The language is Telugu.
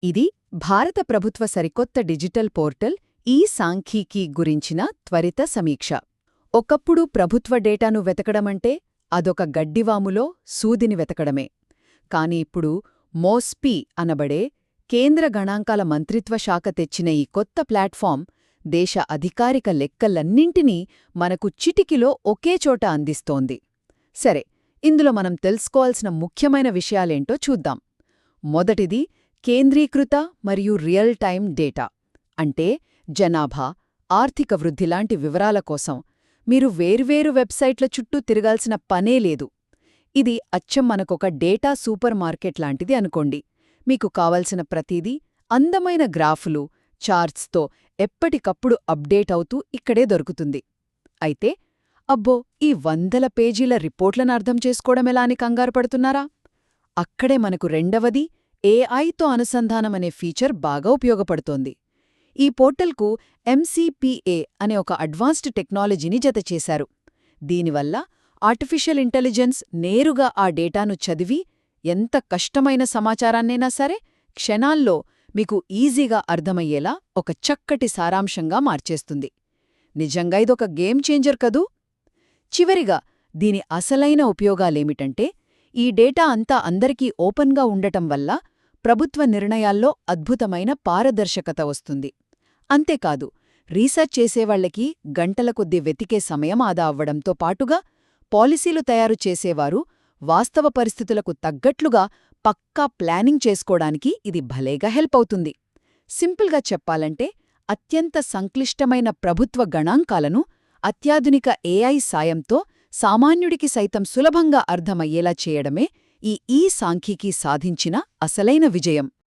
ఇది భారత ప్రభుత్వ సరికొత్త డిజిటల్ పోర్టల్ ఈ-సాంఖ్యికీ గురించిన త్వరిత సమీక్ష. ఒకప్పుడు ప్రభుత్వ డేటాను వెతకడమంటే అదొక గడ్డివాములో సూదిని వెతకడమే. కాని ఇప్పుడు మోస్పీ అనబడే కేంద్ర గణాంకాల మంత్రిత్వ శాఖ తెచ్చిన ఈ కొత్త ప్లాట్ఫామ్ దేశ అధికారిక లెక్కలన్నింటినీ మనకు చిటికిలో ఒకే చోట అందిస్తోంది. సరే, ఇందులో మనం తెలుసుకోవాల్సిన ముఖ్యమైన విషయాలేంటో చూద్దాం. మొదటిది కేంద్రీకృత మరియు రియల్ టైమ్ డేటా. అంటే జనాభా, ఆర్థిక వృద్ధిలాంటి వివరాల కోసం మీరు వేర్వేరు వెబ్సైట్ల చుట్టూ తిరగాల్సిన పనే లేదు. ఇది అచ్చం మనకొక డేటా సూపర్ మార్కెట్ లాంటిది అనుకోండి. మీకు కావలసిన ప్రతిదీ అందమైన గ్రాఫులు, చార్ట్స్తో ఎప్పటికప్పుడు అప్డేట్ అవుతూ ఇక్కడే దొరుకుతుంది. అయితే అబ్బో, ఈ 100ల పేజీల రిపోర్ట్లను అర్థం చేసుకోవడమెలా అని కంగారు పడుతున్నారా? అక్కడే మనకు రెండవది ఏఐతో అనుసంధానమనే ఫీచర్ బాగా ఉపయోగపడుతోంది. ఈ పోర్టల్కు ఎంసీపీఏ అనే ఒక అడ్వాన్స్డ్ టెక్నాలజీని జతచేశారు. దీనివల్ల ఆర్టిఫిషియల్ ఇంటెలిజెన్స్ నేరుగా ఆ డేటాను చదివి ఎంత కష్టమైన సమాచారాన్నైనా సరే క్షణాల్లో మీకు ఈజీగా అర్థమయ్యేలా ఒక చక్కటి సారాంశంగా మార్చేస్తుంది. నిజంగా ఇదొక గేమ్ చేంజర్ కదూ! చివరిగా దీని అసలైన ఉపయోగాలేమిటంటే ఈ డేటా అంతా అందరికీ ఓపెన్గా ఉండటం వల్ల ప్రభుత్వ నిర్ణయాల్లో అద్భుతమైన పారదర్శకత వస్తుంది. అంతేకాదు, రీసెర్చ్ చేసేవాళ్లకి గంటల కొద్దీ వెతికే సమయం ఆదా అవ్వడంతో పాటుగా పాలసీలు తయారు చేసేవారు వాస్తవ పరిస్థితులకు తగ్గట్లుగా పక్కా ప్లానింగ్ చేసుకోడానికి ఇది భలేగా హెల్ప్ అవుతుంది. సింపుల్గా చెప్పాలంటే అత్యంత సంక్లిష్టమైన ప్రభుత్వ గణాంకాలను అత్యాధునిక ఏఐ సాయంతో సామాన్యుడికి సైతం సులభంగా అర్థమయ్యేలా చేయడమే ఈ సాంఖ్యికీ సాధించిన అసలైన విజయం.